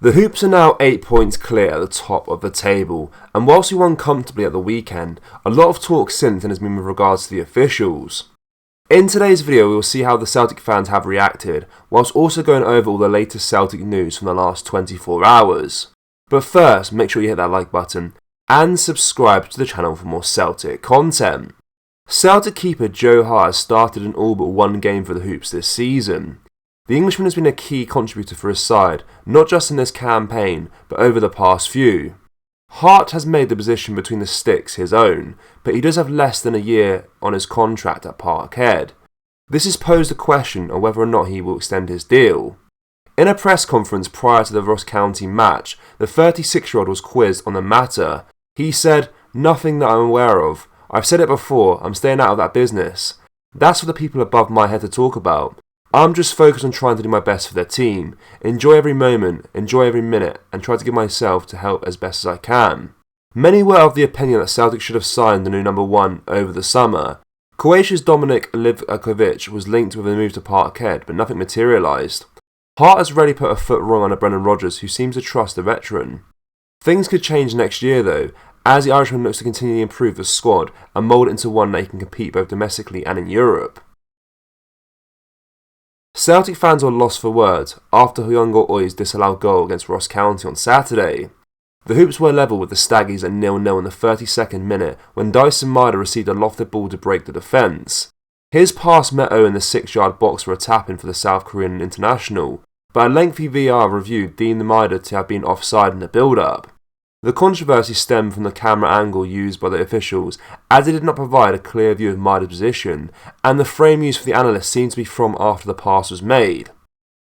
The Hoops are now 8 points clear at the top of the table, and whilst we won comfortably at the weekend, a lot of talk since then has been with regards to the officials. In today's video we will see how the Celtic fans have reacted, whilst also going over all the latest Celtic news from the last 24 hours. But first, make sure you hit that like button, and subscribe to the channel for more Celtic content. Celtic keeper Joe Hart has started in all but one game for the Hoops this season. The Englishman has been a key contributor for his side, not just in this campaign, but over the past few. Hart has made the position between the sticks his own, but he does have less than a year on his contract at Parkhead. This has posed a question on whether or not he will extend his deal. In a press conference prior to the Ross County match, the 36-year-old was quizzed on the matter. He said, "Nothing that I'm aware of. I've said it before, I'm staying out of that business. That's for the people above my head to talk about. I'm just focused on trying to do my best for the team, enjoy every moment, enjoy every minute, and try to give myself to help as best as I can." Many were of the opinion that Celtic should have signed the new number one over the summer. Croatia's Dominik Livkovic was linked with a move to Parkhead, but nothing materialised. Hart has already put a foot wrong on a Brendan Rodgers who seems to trust the veteran. Things could change next year though, as the Irishman looks to continually improve the squad and mould it into one that he can compete both domestically and in Europe. Celtic fans were lost for words after Hyungo Oi's disallowed goal against Ross County on Saturday. The Hoops were level with the Staggies at 0-0 in the 32nd minute when Dyson Maeda received a lofted ball to break the defence. His pass met O in the 6-yard box for a tap-in for the South Korean international, but a lengthy VAR review deemed Maeda to have been offside in the build-up. The controversy stemmed from the camera angle used by the officials, as it did not provide a clear view of Maeda's position, and the frame used for the analyst seemed to be from after the pass was made.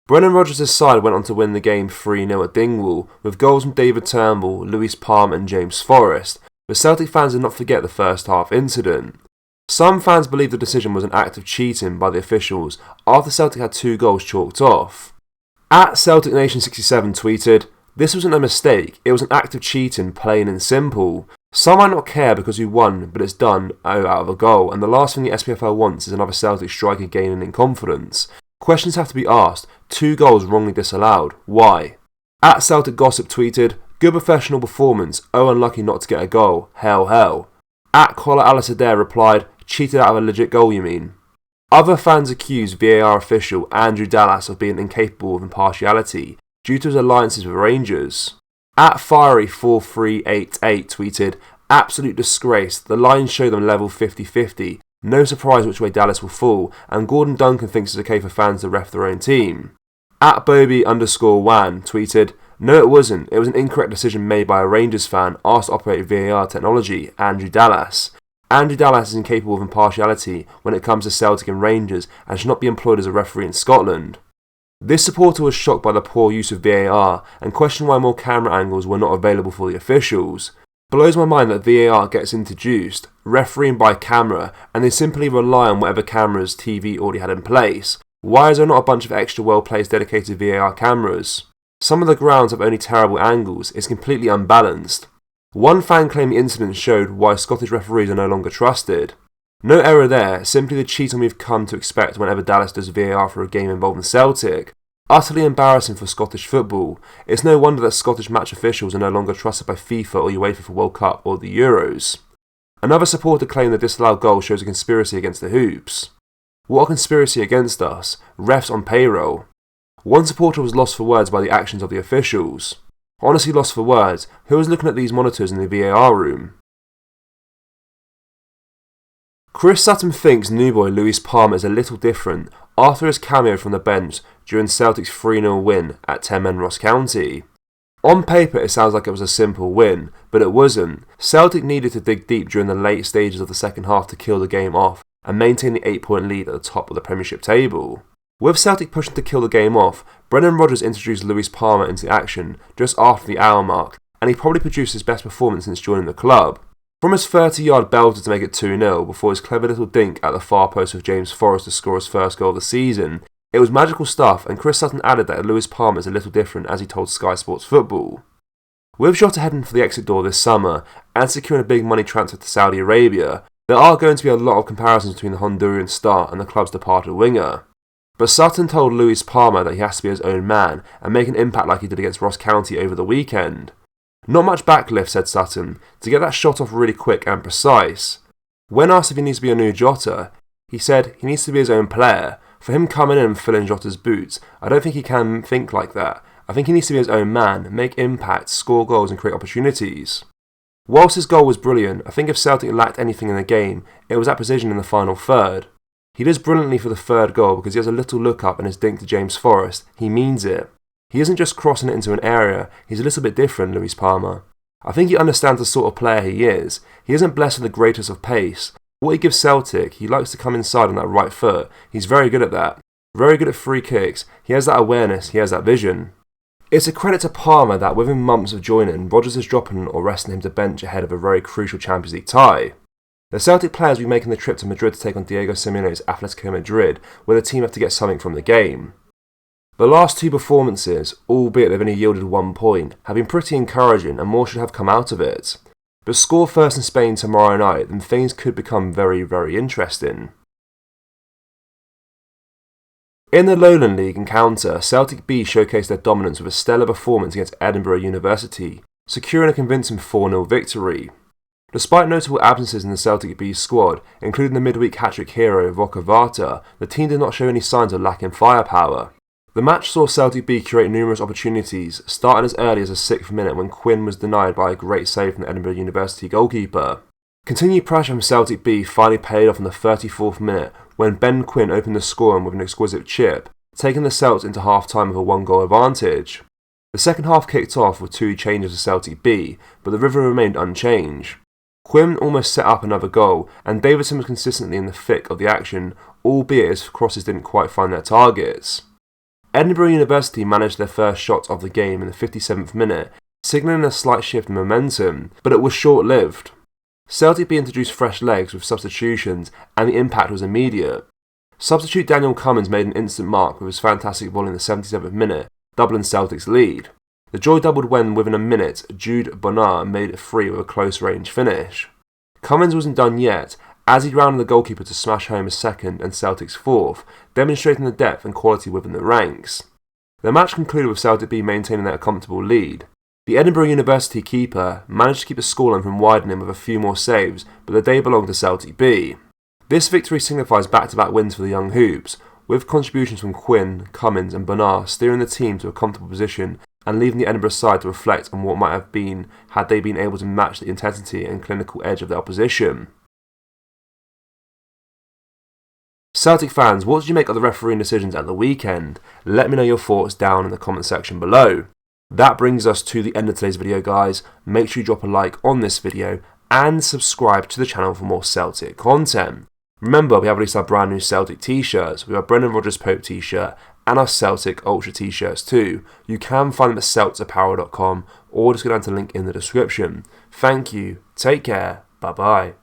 Brendan Rodgers' side went on to win the game 3-0 at Dingwall, with goals from David Turnbull, Lewis Palmer and James Forrest, but Celtic fans did not forget the first half incident. Some fans believe the decision was an act of cheating by the officials after Celtic had 2 goals chalked off. At Celtic Nation 67 tweeted, "This wasn't a mistake, it was an act of cheating, plain and simple. Some might not care because we won, but it's done out of a goal, and the last thing the SPFL wants is another Celtic striker gaining in confidence. Questions have to be asked, 2 goals wrongly disallowed, why?" At Celtic Gossip tweeted, "Good professional performance, unlucky not to get a goal, hell. At Collar Alistair replied, "Cheated out of a legit goal you mean?" Other fans accused VAR official Andrew Dallas of being incapable of impartiality due to his alliances with Rangers. At Fiery4388 tweeted, "Absolute disgrace, the lines show them level 50-50, no surprise which way Dallas will fall, and Gordon Duncan thinks it's okay for fans to ref their own team." At Bobby_Wan tweeted, "No it wasn't, it was an incorrect decision made by a Rangers fan asked to operate VAR technology, Andrew Dallas. Andrew Dallas is incapable of impartiality when it comes to Celtic and Rangers and should not be employed as a referee in Scotland." This supporter was shocked by the poor use of VAR and questioned why more camera angles were not available for the officials. Blows my mind that VAR gets introduced, refereeing by camera, and they simply rely on whatever cameras TV already had in place. Why is there not a bunch of extra well-placed dedicated VAR cameras? Some of the grounds have only terrible angles, it's completely unbalanced. One fan claimed the incident showed why Scottish referees are no longer trusted. No error there, simply the cheating we've come to expect whenever Dallas does VAR for a game involving Celtic. Utterly embarrassing for Scottish football. It's no wonder that Scottish match officials are no longer trusted by FIFA or UEFA for World Cup or the Euros. Another supporter claimed the disallowed goal shows a conspiracy against the Hoops. What a conspiracy against us? Refs on payroll. One supporter was lost for words by the actions of the officials. Honestly lost for words, who was looking at these monitors in the VAR room? Chris Sutton thinks new boy Lewis Palmer is a little different after his cameo from the bench during Celtic's 3-0 win at 10-men Ross County. On paper it sounds like it was a simple win, but it wasn't. Celtic needed to dig deep during the late stages of the second half to kill the game off and maintain the 8-point lead at the top of the Premiership table. With Celtic pushing to kill the game off, Brendan Rodgers introduced Lewis Palmer into action just after the hour mark, and he probably produced his best performance since joining the club. From his 30-yard belter to make it 2-0 before his clever little dink at the far post of James Forrest to score his first goal of the season, it was magical stuff, and Chris Sutton added that Lewis Palmer is a little different as he told Sky Sports Football. With Jota heading for the exit door this summer and securing a big money transfer to Saudi Arabia, there are going to be a lot of comparisons between the Honduran star and the club's departed winger. But Sutton told Lewis Palmer that he has to be his own man and make an impact like he did against Ross County over the weekend. Not much backlift, said Sutton, to get that shot off really quick and precise. When asked if he needs to be a new Jota, he said he needs to be his own player. For him coming in and filling Jota's boots, I don't think he can think like that. I think he needs to be his own man, make impact, score goals and create opportunities. Whilst his goal was brilliant, I think if Celtic lacked anything in the game, it was that precision in the final third. He does brilliantly for the third goal because he has a little look up and his dink to James Forrest. He means it. He isn't just crossing it into an area, he's a little bit different, Lewis Palmer. I think he understands the sort of player he is. He isn't blessed with the greatest of pace. What he gives Celtic, he likes to come inside on that right foot. He's very good at that. Very good at free kicks. He has that awareness, he has that vision. It's a credit to Palmer that within months of joining, Rodgers is dropping or resting him to bench ahead of a very crucial Champions League tie. The Celtic players will be making the trip to Madrid to take on Diego Simeone's Atletico Madrid, where the team have to get something from the game. The last two performances, albeit they've only yielded 1 point, have been pretty encouraging and more should have come out of it. But score first in Spain tomorrow night, then things could become very, very interesting. In the Lowland League encounter, Celtic B showcased their dominance with a stellar performance against Edinburgh University, securing a convincing 4-0 victory. Despite notable absences in the Celtic B squad, including the midweek hat-trick hero Voka Varta, the team did not show any signs of lacking firepower. The match saw Celtic B create numerous opportunities, starting as early as the 6th minute when Quinn was denied by a great save from the Edinburgh University goalkeeper. Continued pressure from Celtic B finally paid off in the 34th minute when Ben Quinn opened the scoring with an exquisite chip, taking the Celts into half-time with a 1-goal advantage. The second half kicked off with 2 changes to Celtic B, but the rhythm remained unchanged. Quinn almost set up another goal, and Davidson was consistently in the thick of the action, albeit his crosses didn't quite find their targets. Edinburgh University managed their first shot of the game in the 57th minute, signalling a slight shift in momentum, but it was short-lived. Celtic B introduced fresh legs with substitutions, and the impact was immediate. Substitute Daniel Cummins made an instant mark with his fantastic volley in the 77th minute, doubling Celtic's lead. The joy doubled when, within a minute, Jude Bonnard made it free with a close-range finish. Cummins wasn't done yet, as he rounded the goalkeeper to smash home his second and Celtic's fourth, demonstrating the depth and quality within the ranks. The match concluded with Celtic B maintaining their comfortable lead. The Edinburgh University keeper managed to keep the scoreline from widening with a few more saves, but the day belonged to Celtic B. This victory signifies back-to-back wins for the young Hoops, with contributions from Quinn, Cummins and Bonnard steering the team to a comfortable position and leaving the Edinburgh side to reflect on what might have been had they been able to match the intensity and clinical edge of the opposition. Celtic fans, what did you make of the refereeing decisions at the weekend? Let me know your thoughts down in the comment section below. That brings us to the end of today's video, guys. Make sure you drop a like on this video and subscribe to the channel for more Celtic content. Remember, we have released our brand new Celtic t-shirts. We have Brendan Rodgers Pope t-shirt and our Celtic Ultra t-shirts too. You can find them at celtsapparel.com or just go down to the link in the description. Thank you, take care, bye bye.